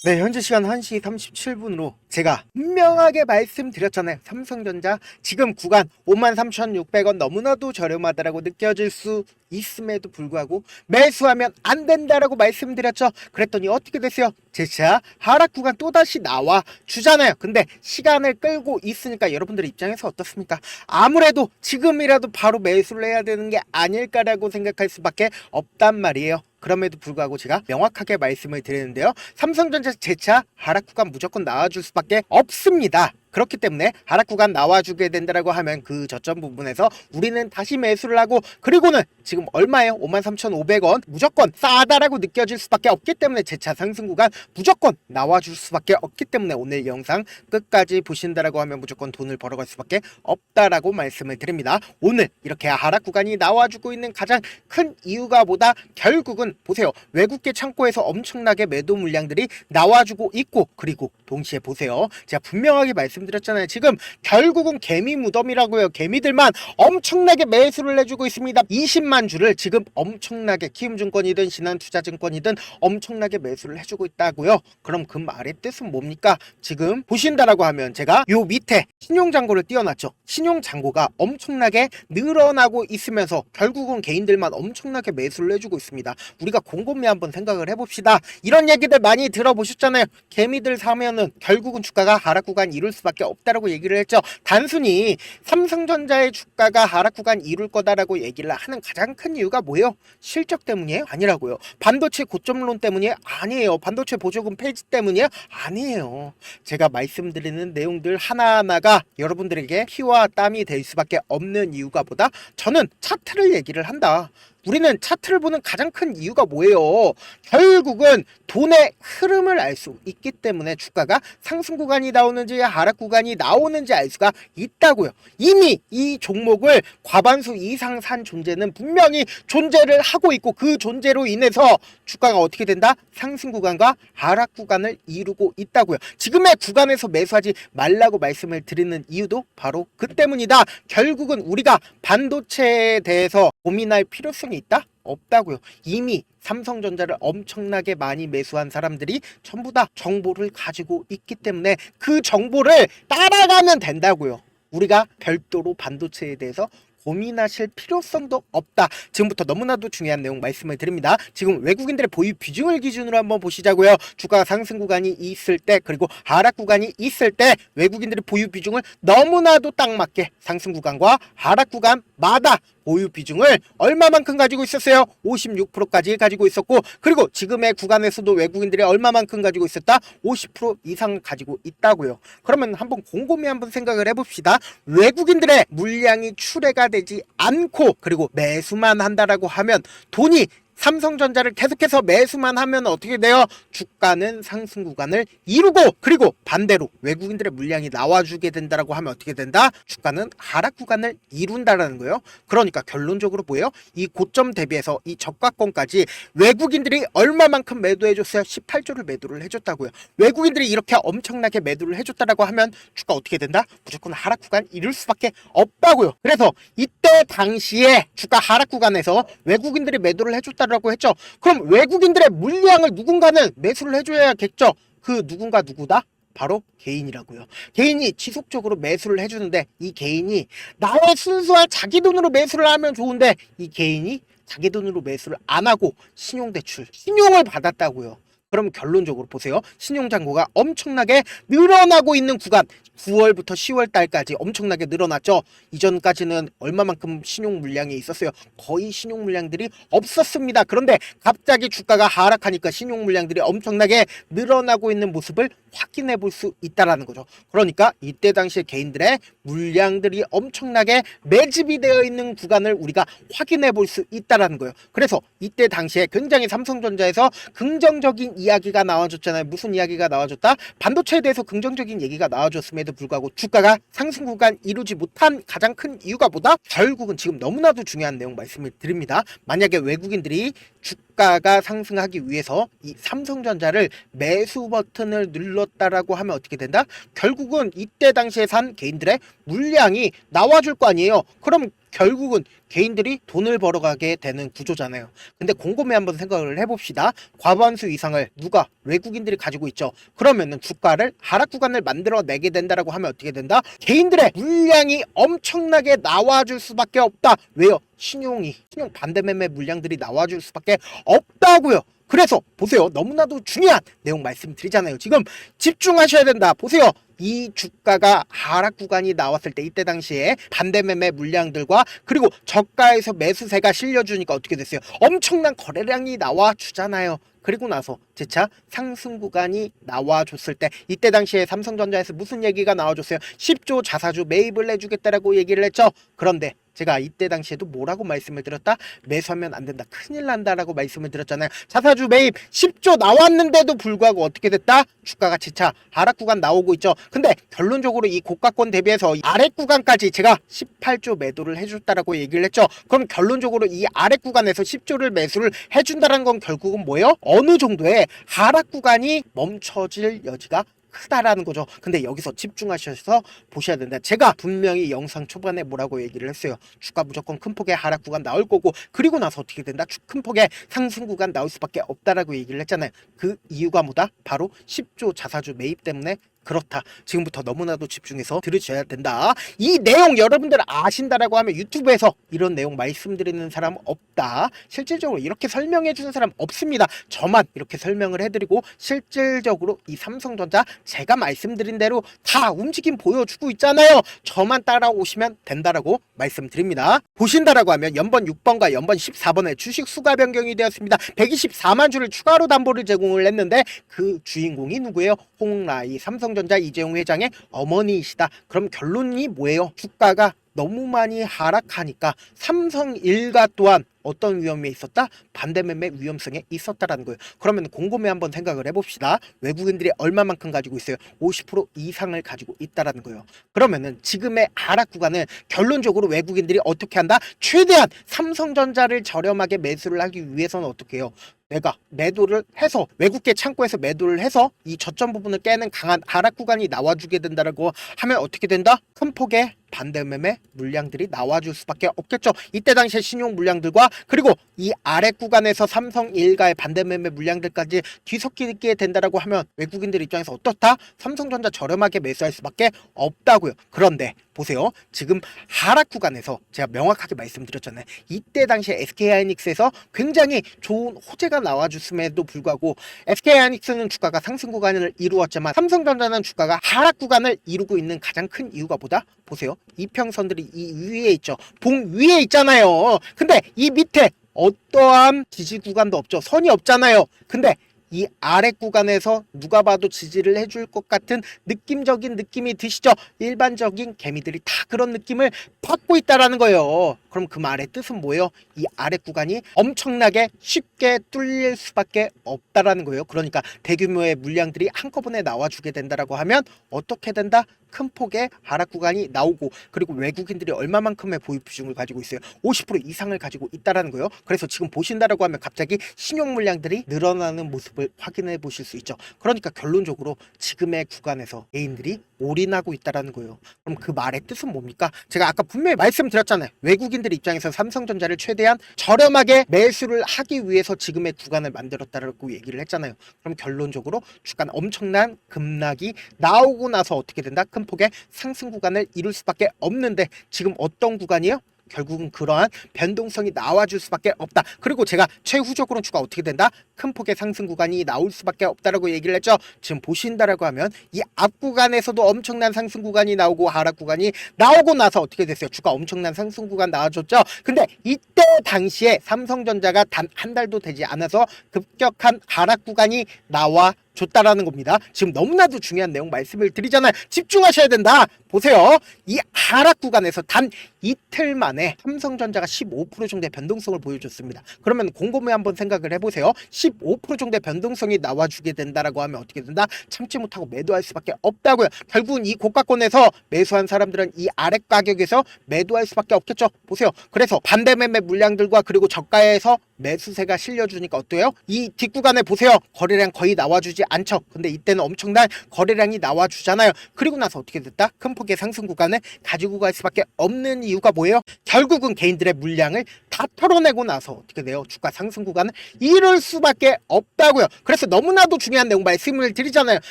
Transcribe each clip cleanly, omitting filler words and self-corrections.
네, 현재 시간 1시 37분으로 제가 분명하게 말씀드렸잖아요. 삼성전자 지금 구간 53,600원 너무나도 저렴하다라고 느껴질 수 있음에도 불구하고 매수하면 안 된다라고 말씀드렸죠. 그랬더니 어떻게 됐어요? 재차 하락 구간 또다시 나와 주잖아요. 근데 시간을 끌고 있으니까 여러분들 입장에서 어떻습니까? 아무래도 지금이라도 바로 매수를 해야 되는 게 아닐까라고 생각할 수밖에 없단 말이에요. 그럼에도 불구하고 제가 명확하게 말씀을 드리는데요. 삼성전자 재차 하락 구간 무조건 나와줄 수밖에 없습니다. 그렇기 때문에 하락 구간 나와주게 된다라고 하면 그 저점 부분에서 우리는 다시 매수를 하고, 그리고는 지금 얼마예요? 53,500원 무조건 싸다라고 느껴질 수밖에 없기 때문에 재차 상승 구간 무조건 나와줄 수밖에 없기 때문에 오늘 영상 끝까지 보신다라고 하면 무조건 돈을 벌어갈 수밖에 없다라고 말씀을 드립니다. 오늘 이렇게 하락 구간이 나와주고 있는 가장 큰 이유가 뭐다? 결국은 보세요. 외국계 창고에서 엄청나게 매도 물량들이 나와주고 있고, 그리고 동시에 보세요. 제가 분명하게 말씀드렸잖아요. 지금 결국은 개미 무덤이라고요. 개미들만 엄청나게 매수를 해주고 있습니다. 20만 주를 지금 엄청나게 키움증권이든 신한투자증권이든 엄청나게 매수를 해주고 있다고요. 그럼 그 말의 뜻은 뭡니까? 지금 보신다라고 하면 제가 요 밑에 신용잔고를 띄워놨죠. 신용잔고가 엄청나게 늘어나고 있으면서 결국은 개인들만 엄청나게 매수를 해주고 있습니다. 우리가 곰곰이 한번 생각을 해봅시다. 이런 얘기들 많이 들어보셨잖아요. 개미들 사면은 결국은 주가가 하락 구간 이룰 수밖에 없다라고 얘기를 했죠. 단순히 삼성전자의 주가가 하락 구간 이룰 거다라고 얘기를 하는 가장 큰 이유가 뭐예요? 실적 때문이에요? 아니라고요. 반도체 고점론 때문이에요? 아니에요. 반도체 보조금 폐지 때문이에요? 아니에요. 제가 말씀드리는 내용들 하나하나가 여러분들에게 피와 땀이 될 수밖에 없는 이유가 뭐다? 저는 차트를 얘기를 한다. 우리는 차트를 보는 가장 큰 이유가 뭐예요? 결국은 돈의 흐름을 알 수 있기 때문에 주가가 상승 구간이 나오는지 하락 구간이 나오는지 알 수가 있다고요. 이미 이 종목을 과반수 이상 산 존재는 분명히 존재를 하고 있고, 그 존재로 인해서 주가가 어떻게 된다? 상승 구간과 하락 구간을 이루고 있다고요. 지금의 구간에서 매수하지 말라고 말씀을 드리는 이유도 바로 그 때문이다. 결국은 우리가 반도체에 대해서 고민할 필요성이 있다? 없다고요. 이미 삼성전자를 엄청나게 많이 매수한 사람들이 전부 다 정보를 가지고 있기 때문에 그 정보를 따라가면 된다고요. 우리가 별도로 반도체에 대해서 고민하실 필요성도 없다. 지금부터 너무나도 중요한 내용 말씀을 드립니다. 지금 외국인들의 보유 비중을 기준으로 한번 보시자고요. 주가 상승 구간이 있을 때, 그리고 하락 구간이 있을 때 외국인들의 보유 비중을 너무나도 딱 맞게 상승 구간과 하락 구간마다 보유 비중을 얼마만큼 가지고 있었어요? 56%까지 가지고 있었고, 그리고 지금의 구간에서도 외국인들이 얼마만큼 가지고 있었다? 50% 이상 가지고 있다고요. 그러면 한번 곰곰이 한번 생각을 해봅시다. 외국인들의 물량이 출회가 되지 않고 그리고 매수만 한다라고 하면, 돈이 삼성전자를 계속해서 매수만 하면 어떻게 돼요? 주가는 상승 구간을 이루고, 그리고 반대로 외국인들의 물량이 나와주게 된다라고 하면 어떻게 된다? 주가는 하락 구간을 이룬다라는 거예요. 그러니까 결론적으로 뭐예요? 이 고점 대비해서 이 저가권까지 외국인들이 얼마만큼 매도해줬어요? 18조를 매도를 해줬다고요. 외국인들이 이렇게 엄청나게 매도를 해줬다라고 하면 주가 어떻게 된다? 무조건 하락 구간 이룰 수밖에 없다고요. 그래서 이때 당시에 주가 하락 구간에서 외국인들이 매도를 해줬다라고 했죠. 그럼 외국인들의 물량을 누군가는 매수를 해줘야겠죠. 그 누구다? 바로 개인이라고요. 개인이 지속적으로 매수를 해주는데, 이 개인이 나의 순수한 자기 돈으로 매수를 하면 좋은데, 이 개인이 자기 돈으로 매수를 안 하고 신용대출, 신용을 받았다고요. 그럼 결론적으로 보세요. 신용잔고가 엄청나게 늘어나고 있는 구간, 9월부터 10월 달까지 엄청나게 늘어났죠. 이전까지는 얼마만큼 신용 물량이 있었어요? 거의 신용 물량들이 없었습니다. 그런데 갑자기 주가가 하락하니까 신용 물량들이 엄청나게 늘어나고 있는 모습을 확인해 볼 수 있다라는 거죠. 그러니까 이때 당시에 개인들의 물량들이 엄청나게 매집이 되어 있는 구간을 우리가 확인해 볼 수 있다라는 거예요. 그래서 이때 당시에 굉장히 삼성전자에서 긍정적인 이야기가 나와줬잖아요. 무슨 이야기가 나와줬다? 반도체에 대해서 긍정적인 얘기가 나와줬음에도 불구하고 주가가 상승 구간 이루지 못한 가장 큰 이유가 뭐다? 결국은 지금 너무나도 중요한 내용 말씀을 드립니다. 만약에 외국인들이 주가가 상승하기 위해서 이 삼성전자를 매수 버튼을 눌렀다라고 하면 어떻게 된다? 결국은 이때 당시에 산 개인들의 물량이 나와줄 거 아니에요. 그럼 결국은 개인들이 돈을 벌어가게 되는 구조잖아요. 근데 곰곰이 한번 생각을 해봅시다. 과반수 이상을 누가 외국인들이 가지고 있죠. 그러면은 주가를 하락 구간을 만들어내게 된다라고 하면 어떻게 된다? 개인들의 물량이 엄청나게 나와줄 수밖에 없다. 왜요? 신용 반대 매매 물량들이 나와줄 수밖에 없다고요. 그래서 보세요. 너무나도 중요한 내용 말씀드리잖아요. 지금 집중하셔야 된다. 보세요. 이 주가가 하락 구간이 나왔을 때 이때 당시에 반대 매매 물량들과 그리고 저가에서 매수세가 실려주니까 어떻게 됐어요? 엄청난 거래량이 나와주잖아요. 그리고 나서 재차 상승 구간이 나와줬을 때 이때 당시에 삼성전자에서 무슨 얘기가 나와줬어요? 10조 자사주 매입을 해주겠다라고 얘기를 했죠. 그런데 제가 이때 당시에도 뭐라고 말씀을 드렸다? 매수하면 안 된다. 큰일 난다라고 말씀을 드렸잖아요. 자사주 매입 10조 나왔는데도 불구하고 어떻게 됐다? 주가가 재차 하락 구간 나오고 있죠. 근데 결론적으로 이 고가권 대비해서 아래 구간까지 제가 18조 매도를 해줬다라고 얘기를 했죠. 그럼 결론적으로 이 아래 구간에서 10조를 매수를 해준다는 건 결국은 뭐예요? 어느 정도의 하락 구간이 멈춰질 여지가 크다라는 거죠. 근데 여기서 집중하셔서 보셔야 된다. 제가 분명히 영상 초반에 뭐라고 얘기를 했어요. 주가 무조건 큰 폭의 하락 구간 나올 거고 그리고 나서 어떻게 된다? 큰 폭의 상승 구간 나올 수밖에 없다라고 얘기를 했잖아요. 그 이유가 뭐다? 바로 10조 자사주 매입 때문에 그렇다. 지금부터 너무나도 집중해서 들으셔야 된다. 이 내용 여러분들 아신다라고 하면 유튜브에서 이런 내용 말씀드리는 사람 없다. 실질적으로 이렇게 설명해 주는 사람 없습니다. 저만 이렇게 설명을 해드리고 실질적으로 이 삼성전자 제가 말씀드린 대로 다 움직임 보여주고 있잖아요. 저만 따라오시면 된다라고 말씀드립니다. 보신다라고 하면 연번 6번과 연번 14번에 주식 수가 변경이 되었습니다. 124만 주를 추가로 담보를 제공을 했는데 그 주인공이 누구예요? 홍라이 삼성전자 이재용 회장의 어머니이시다. 그럼 결론이 뭐예요? 주가가 너무 많이 하락하니까 삼성일가 또한 어떤 위험에 있었다? 반대 매매 위험성에 있었다라는 거예요. 그러면 곰곰이 한번 생각을 해봅시다. 외국인들이 얼마만큼 가지고 있어요? 50% 이상을 가지고 있다라는 거예요. 그러면은 지금의 하락 구간은 결론적으로 외국인들이 어떻게 한다? 최대한 삼성전자를 저렴하게 매수를 하기 위해서는 어떻게 해요? 내가 매도를 해서 외국계 창고에서 매도를 해서 이 저점 부분을 깨는 강한 하락 구간이 나와주게 된다라고 하면 어떻게 된다? 큰 폭의 반대 매매 물량들이 나와줄 수밖에 없겠죠. 이때 당시에 신용 물량들과 그리고 이 아래 구간에서 삼성일가의 반대 매매 물량들까지 뒤섞이게 된다라고 하면 외국인들 입장에서 어떻다? 삼성전자 저렴하게 매수할 수밖에 없다고요. 그런데 보세요. 지금 하락 구간에서 제가 명확하게 말씀드렸잖아요. 이때 당시에 SK하이닉스에서 굉장히 좋은 호재가 나와줬음에도 불구하고 SK하이닉스는 주가가 상승 구간을 이루었지만 삼성전자는 주가가 하락 구간을 이루고 있는 가장 큰 이유가 뭐다? 보세요. 이평선들이 이 위에 있죠. 봉 위에 있잖아요. 근데 이 밑에 어떠한 지지 구간도 없죠. 선이 없잖아요. 근데 이 아래 구간에서 누가 봐도 지지를 해줄 것 같은 느낌적인 느낌이 드시죠? 일반적인 개미들이 다 그런 느낌을 받고 있다라는 거예요. 그럼 그 말의 뜻은 뭐예요? 이 아래 구간이 엄청나게 쉽게 뚫릴 수밖에 없다라는 거예요. 그러니까 대규모의 물량들이 한꺼번에 나와주게 된다라고 하면 어떻게 된다? 큰 폭의 하락 구간이 나오고 그리고 외국인들이 얼마만큼의 보유 비중을 가지고 있어요? 50% 이상을 가지고 있다라는 거예요. 그래서 지금 보신다라고 하면 갑자기 신용 물량들이 늘어나는 모습을 확인해 보실 수 있죠. 그러니까 결론적으로 지금의 구간에서 개인들이 올인하고 있다라는 거예요. 그럼 그 말의 뜻은 뭡니까? 제가 아까 분명히 말씀드렸잖아요. 외국인들 입장에서 삼성전자를 최대한 저렴하게 매수를 하기 위해서 지금의 구간을 만들었다라고 얘기를 했잖아요. 그럼 결론적으로 주가는 엄청난 급락이 나오고 나서 어떻게 된다? 큰 폭의 상승 구간을 이룰 수밖에 없는데 지금 어떤 구간이에요? 결국은 그러한 변동성이 나와줄 수밖에 없다. 그리고 제가 최후적으로는 주가 어떻게 된다? 큰 폭의 상승 구간이 나올 수밖에 없다라고 얘기를 했죠. 지금 보신다라고 하면 이 앞 구간에서도 엄청난 상승 구간이 나오고 하락 구간이 나오고 나서 어떻게 됐어요? 주가 엄청난 상승 구간 나와줬죠. 근데 이때 당시에 삼성전자가 단 한 달도 되지 않아서 급격한 하락 구간이 나와 줬다라는 겁니다. 지금 너무나도 중요한 내용 말씀을 드리잖아요. 집중하셔야 된다. 보세요. 이 하락 구간에서 단 이틀 만에 삼성전자가 15% 정도의 변동성을 보여줬습니다. 그러면 곰곰이 한번 생각을 해보세요. 15% 정도의 변동성이 나와주게 된다라고 하면 어떻게 된다? 참지 못하고 매도할 수밖에 없다고요. 결국은 이 고가권에서 매수한 사람들은 이 아래 가격에서 매도할 수밖에 없겠죠. 보세요. 그래서 반대 매매 물량들과 그리고 저가에서 매수세가 실려주니까 어때요? 이 뒷구간에 보세요. 거래량 거의 나와주지 않죠. 근데 이때는 엄청난 거래량이 나와주잖아요. 그리고 나서 어떻게 됐다? 큰 폭의 상승 구간에 가지고 갈 수밖에 없는 이유가 뭐예요? 결국은 개인들의 물량을 다 털어내고 나서 어떻게 돼요? 주가 상승 구간을 이룰 수밖에 없다고요. 그래서 너무나도 중요한 내용 말씀을 드리잖아요.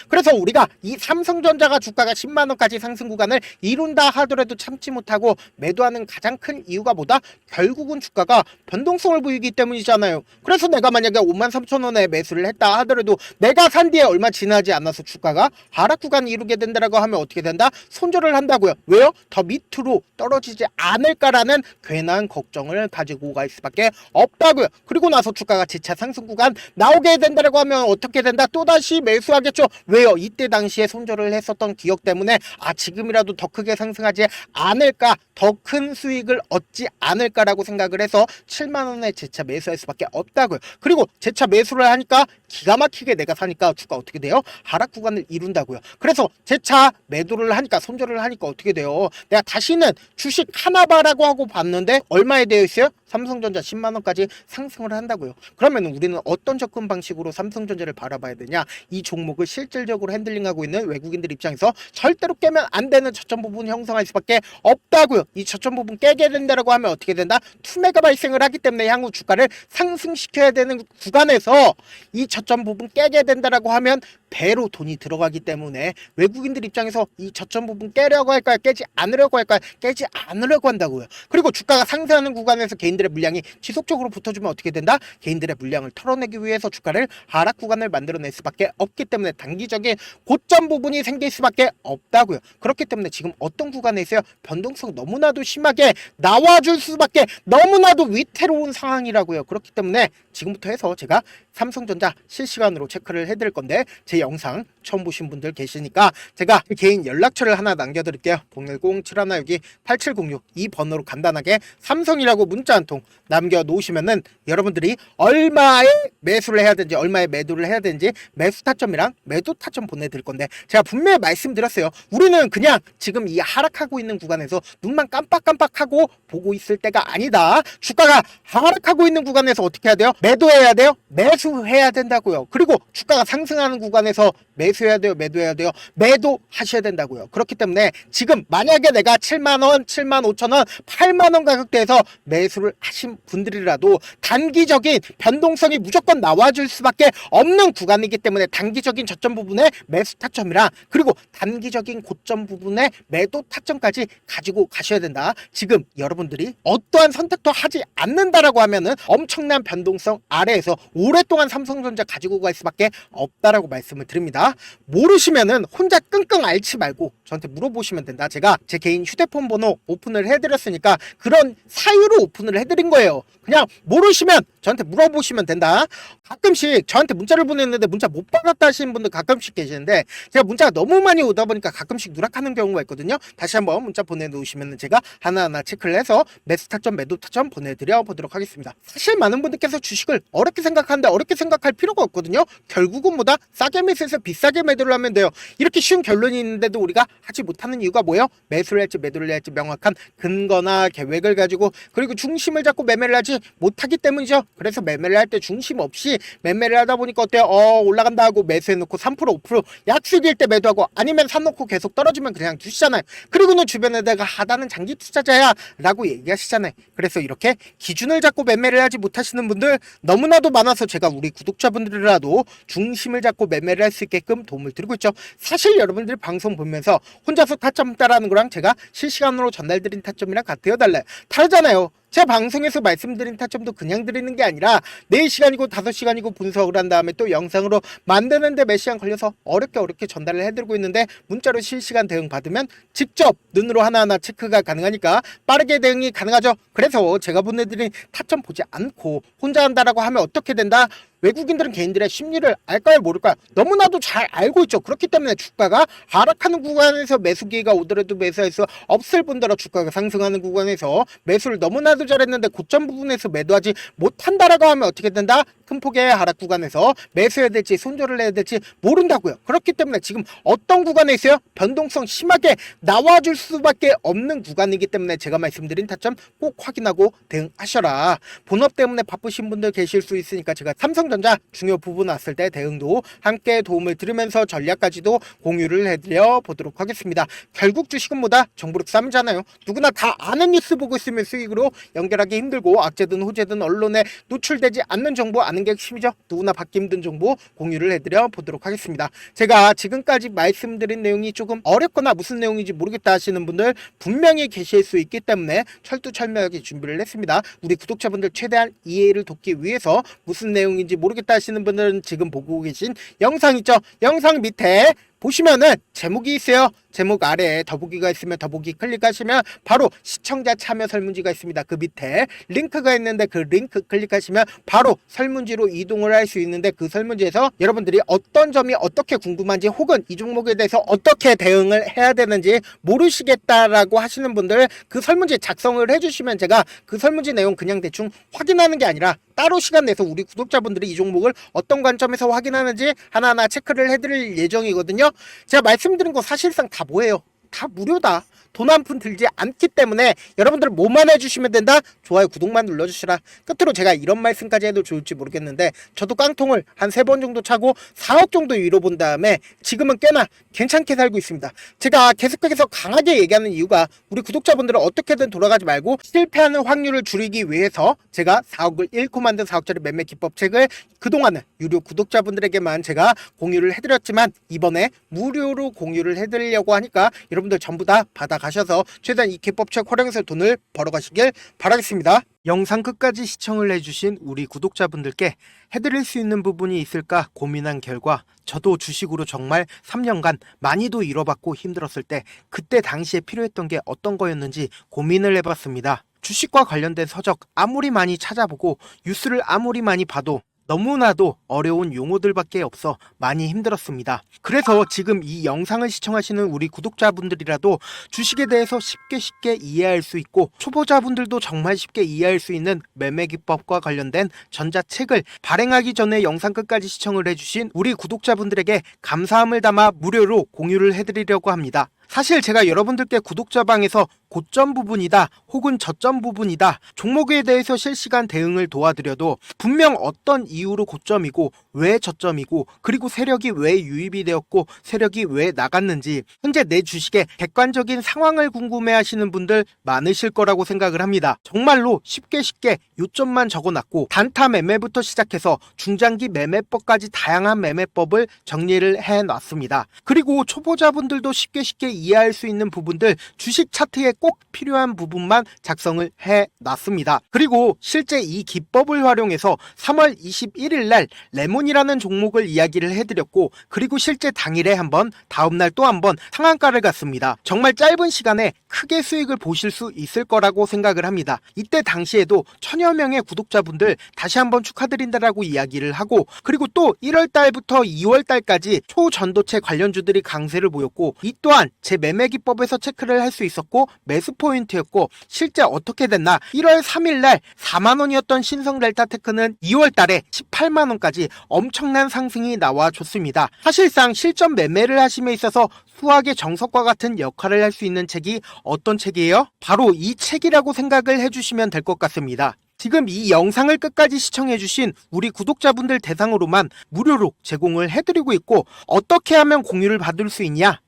그래서 우리가 이 삼성전자가 주가가 10만원까지 상승 구간을 이룬다 하더라도 참지 못하고 매도하는 가장 큰 이유가 뭐다? 결국은 주가가 변동성을 보이기 때문이잖아요. 그래서 내가 만약에 53,000원에 매수를 했다 하더라도 내가 산 뒤에 얼마 지나지 않아서 주가가 하락 구간을 이루게 된다라고 하면 어떻게 된다? 손절을 한다고요. 왜요? 더 밑으로 떨어지지 않을까라는 괜한 걱정을 가지고 갈 수밖에 없다고요. 그리고 나서 주가가 재차 상승 구간 나오게 된다라고 하면 어떻게 된다? 또다시 매수하겠죠. 왜요? 이때 당시에 손절을 했었던 기억 때문에 지금이라도 더 크게 상승하지 않을까, 더 큰 수익을 얻지 않을까라고 생각을 해서 7만원에 재차 매수할 수밖에 없다고요. 그리고 재차 매수를 하니까 기가 막히게 내가 사니까 주가 어떻게 돼요? 하락 구간을 이룬다고요. 그래서 재차 매도를 하니까, 손절을 하니까 어떻게 돼요? 내가 다시는 주식 하나 봐라고 하고 봤는데 얼마에 되어 있어요? 삼성전자 10만원까지 상승을 한다고요. 그러면 우리는 어떤 접근 방식으로 삼성전자를 바라봐야 되냐? 이 종목을 실질적으로 핸들링하고 있는 외국인들 입장에서 절대로 깨면 안 되는 저점 부분 형성할 수밖에 없다고요. 이 저점 부분 깨게 된다라고 하면 어떻게 된다? 투매가 발생을 하기 때문에 향후 주가를 상승시켜야 되는 구간에서 이 저점 부분 깨게 된다라고 하면 배로 돈이 들어가기 때문에 외국인들 입장에서 이 저점 부분 깨려고 할까요? 깨지 않으려고 할까요? 깨지 않으려고 한다고요. 그리고 주가가 상승하는 구간에서 개인들의 물량이 지속적으로 붙어주면 어떻게 된다? 개인들의 물량을 털어내기 위해서 주가를 하락 구간을 만들어낼 수밖에 없기 때문에 단기적인 고점 부분이 생길 수밖에 없다고요. 그렇기 때문에 지금 어떤 구간에 있어요? 변동성 너무나도 심하게 나와줄 수밖에 너무나도 위태로운 상황이라고요. 그렇기 때문에 지금부터 해서 제가 삼성전자 실시간으로 체크를 해드릴 건데, 제 영상 처음 보신 분들 계시니까 제가 개인 연락처를 하나 남겨드릴게요. 010-7162-8706 이 번호로 간단하게 삼성이라고 문자 한 통 남겨놓으시면은 여러분들이 얼마에 매수를 해야 되는지, 얼마에 매도를 해야 되는지 매수 타점이랑 매도 타점 보내드릴 건데, 제가 분명히 말씀드렸어요. 우리는 그냥 지금 이 하락하고 있는 구간에서 눈만 깜빡깜빡하고 보고 있을 때가 아니다. 주가가 하락하고 있는 구간에서 어떻게 해야 돼요? 매도해야 돼요? 매수해야 된다고요. 그리고 주가가 상승하는 구간에서 매수해야 돼요? 매도해야 돼요? 매도하셔야 된다고요. 그렇기 때문에 지금 만약에 내가 7만원, 75,000원, 8만원 가격대에서 매수를 하신 분들이라도 단기적인 변동성이 무조건 나와줄 수밖에 없는 구간이기 때문에 단기적인 저점 부분에 매수 타점이랑, 그리고 단기적인 고점 부분에 매도 타점까지 가지고 가셔야 된다. 지금 여러분들이 어떠한 선택도 하지 않는다라고 하면은 엄청난 변동성 아래에서 오랫동안 삼성전자 가지고 갈 수밖에 없다라고 말씀을 드립니다. 모르시면은 혼자 끙끙 앓지 말고 저한테 물어보시면 된다. 제가 제 개인 휴대폰 번호 오픈을 해드렸으니까 그런 사유로 오픈을 해드린 거예요. 그냥 모르시면 저한테 물어보시면 된다. 가끔씩 저한테 문자를 보냈는데 문자 못 받았다 하시는 분들 가끔씩 계시는데, 제가 문자가 너무 많이 오다 보니까 가끔씩 누락하는 경우가 있거든요. 다시 한번 문자 보내놓으시면 제가 하나하나 체크를 해서 매수 타점, 매도 타점 보내드려 보도록 하겠습니다. 사실 많은 분들께서 주식을 어렵게 생각하는데 어렵게 생각할 필요가 없거든요. 결국은 뭐다? 싸게 매수해서 비싸게 매도를 하면 돼요. 이렇게 쉬운 결론이 있는데도 우리가 하지 못하는 이유가 뭐예요? 매수를 할지 매도를 할지 명확한 근거나 계획을 가지고, 그리고 중심을 잡고 매매를 하지 못하기 때문이죠. 그래서 매매를 할 때 중심 없이 매매를 하다 보니까 어때요? 올라간다 하고 매수해놓고 3% 5% 약수익일 때 매도하고, 아니면 사놓고 계속 떨어지면 그냥 두시잖아요. 그리고는 주변에다가 하다는 장기 투자자야 라고 얘기하시잖아요. 그래서 이렇게 기준을 잡고 매매를 하지 못하시는 분들 너무나도 많아서 제가 우리 구독자분들이라도 중심을 잡고 매매를 할 수 있게끔 도움을 드리고 있죠. 사실 여러분들이 방송 보면서 혼자서 타점 따라하는 거랑 제가 실시간으로 전달드린 타점이랑 같아요, 달라요? 다르잖아요. 제 방송에서 말씀드린 타점도 그냥 드리는 게 아니라 4시간이고 5시간이고 분석을 한 다음에 또 영상으로 만드는데 몇 시간 걸려서 어렵게 전달을 해드리고 있는데, 문자로 실시간 대응 받으면 직접 눈으로 하나하나 체크가 가능하니까 빠르게 대응이 가능하죠. 그래서 제가 보내드린 타점 보지 않고 혼자 한다라고 하면 어떻게 된다? 외국인들은 개인들의 심리를 알까요 모를까요? 너무나도 잘 알고 있죠. 그렇기 때문에 주가가 하락하는 구간에서 매수 기회가 오더라도 매수할 수 없을 뿐더러 주가가 상승하는 구간에서 매수를 너무나도 잘했는데 고점 부분에서 매도하지 못한다라고 하면 어떻게 된다? 큰 폭의 하락 구간에서 매수해야 될지 손절을 해야 될지 모른다고요. 그렇기 때문에 지금 어떤 구간에 있어요? 변동성 심하게 나와줄 수밖에 없는 구간이기 때문에 제가 말씀드린 타점 꼭 확인하고 대응하셔라. 본업 때문에 바쁘신 분들 계실 수 있으니까 제가 삼성전자 중요 부분 왔을 때 대응도 함께 도움을 드리면서 전략까지도 공유를 해드려 보도록 하겠습니다. 결국 주식은 뭐다? 정보력 싸움이잖아요. 누구나 다 아는 뉴스 보고 있으면 수익으로 연결하기 힘들고 악재든 호재든 언론에 노출되지 않는 정보 아는 게 핵심이죠. 누구나 받기 힘든 정보 공유를 해드려 보도록 하겠습니다. 제가 지금까지 말씀드린 내용이 조금 어렵거나 무슨 내용인지 모르겠다 하시는 분들 분명히 계실 수 있기 때문에 철두철미하게 준비를 했습니다. 우리 구독자분들 최대한 이해를 돕기 위해서 무슨 내용인지 모르겠다 하시는 분들은 지금 보고 계신 영상 있죠? 영상 밑에 보시면은 제목이 있어요. 제목 아래에 더보기가 있으면 더보기 클릭하시면 바로 시청자 참여 설문지가 있습니다. 그 밑에 링크가 있는데 그 링크 클릭하시면 바로 설문지로 이동을 할 수 있는데 그 설문지에서 여러분들이 어떤 점이 어떻게 궁금한지 혹은 이 종목에 대해서 어떻게 대응을 해야 되는지 모르시겠다라고 하시는 분들 그 설문지 작성을 해주시면 제가 그 설문지 내용 그냥 대충 확인하는 게 아니라 따로 시간 내서 우리 구독자분들이 이 종목을 어떤 관점에서 확인하는지 하나하나 체크를 해드릴 예정이거든요. 제가 말씀드린 거 사실상 다 뭐예요? 다 무료다. 돈 한 푼 들지 않기 때문에 여러분들 뭐만 해주시면 된다? 좋아요 구독만 눌러주시라. 끝으로 제가 이런 말씀까지 해도 좋을지 모르겠는데 저도 깡통을 한 3번 정도 차고 4억 정도 위로 본 다음에 지금은 꽤나 괜찮게 살고 있습니다. 제가 계속해서 강하게 얘기하는 이유가 우리 구독자분들은 어떻게든 돌아가지 말고 실패하는 확률을 줄이기 위해서 제가 4억을 잃고 만든 4억짜리 매매 기법책을 그동안은 유료 구독자분들에게만 제가 공유를 해드렸지만 이번에 무료로 공유를 해드리려고 하니까 여러분들 전부 다 받아가셔서 최대한 이 기법책 활용해서 돈을 벌어가시길 바라겠습니다. 영상 끝까지 시청을 해주신 우리 구독자분들께 해드릴 수 있는 부분이 있을까 고민한 결과 저도 주식으로 정말 3년간 많이도 잃어봤고 힘들었을 때 그때 당시에 필요했던 게 어떤 거였는지 고민을 해봤습니다. 주식과 관련된 서적 아무리 많이 찾아보고 뉴스를 아무리 많이 봐도 너무나도 어려운 용어들밖에 없어 많이 힘들었습니다. 그래서 지금 이 영상을 시청하시는 우리 구독자분들이라도 주식에 대해서 쉽게 이해할 수 있고 초보자분들도 정말 쉽게 이해할 수 있는 매매 기법과 관련된 전자책을 발행하기 전에 영상 끝까지 시청을 해주신 우리 구독자분들에게 감사함을 담아 무료로 공유를 해드리려고 합니다. 사실 제가 여러분들께 구독자방에서 고점 부분이다 혹은 저점 부분이다 종목에 대해서 실시간 대응을 도와드려도 분명 어떤 이유로 고점이고 왜 저점이고 그리고 세력이 왜 유입이 되었고 세력이 왜 나갔는지 현재 내 주식의 객관적인 상황을 궁금해 하시는 분들 많으실 거라고 생각을 합니다. 정말로 쉽게 요점만 적어놨고 단타 매매부터 시작해서 중장기 매매법까지 다양한 매매법을 정리를 해놨습니다. 그리고 초보자분들도 쉽게 이해할 수 있는 부분들 주식 차트에 꼭 필요한 부분만 작성을 해놨습니다. 그리고 실제 이 기법을 활용해서 3월 21일 날 레몬이라는 종목을 이야기를 해드렸고 그리고 실제 당일에 한번 다음날 또 한번 상한가를 갔습니다. 정말 짧은 시간에 크게 수익을 보실 수 있을 거라고 생각을 합니다. 이때 당시에도 1000여 명의 구독자분들 다시 한번 축하드린다라고 이야기를 하고 그리고 또 1월 달부터 2월 달까지 초전도체 관련주들이 강세를 보였고 이 또한 제 매매 기법에서 체크를 할 수 있었고 매수 포인트였고 실제 어떻게 됐나 1월 3일 날 4만원이었던 신성 델타테크는 2월 달에 18만원까지 엄청난 상승이 나와줬습니다. 사실상 실전 매매를 하심에 있어서 수학의 정석과 같은 역할을 할 수 있는 책이 어떤 책이에요? 바로 이 책이라고 생각을 해주시면 될 것 같습니다. 지금 이 영상을 끝까지 시청해주신 우리 구독자분들 대상으로만 무료로 제공을 해드리고 있고 어떻게 하면 공유를 받을 수 있냐?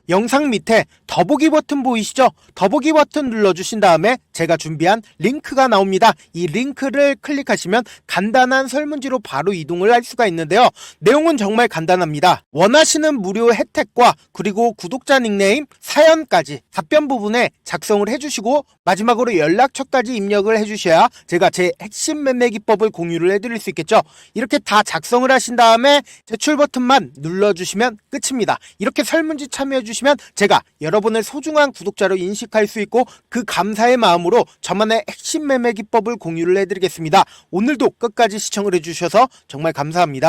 영상 밑에 더보기 버튼 보이시죠? 더보기 버튼 눌러주신 다음에 제가 준비한 링크가 나옵니다. 이 링크를 클릭하시면 간단한 설문지로 바로 이동을 할 수가 있는데요. 내용은 정말 간단합니다. 원하시는 무료 혜택과 그리고 구독자 닉네임, 사연까지 답변 부분에 작성을 해주시고 마지막으로 연락처까지 입력을 해주셔야 제가 제 핵심 매매 기법을 공유를 해드릴 수 있겠죠. 이렇게 다 작성을 하신 다음에 제출 버튼만 눌러주시면 끝입니다. 이렇게 설문지 참여해 해주시면 제가 여러분을 소중한 구독자로 인식할 수 있고 그 감사의 마음으로 저만의 핵심 매매 기법을 공유를 해드리겠습니다. 오늘도 끝까지 시청을 해주셔서 정말 감사합니다.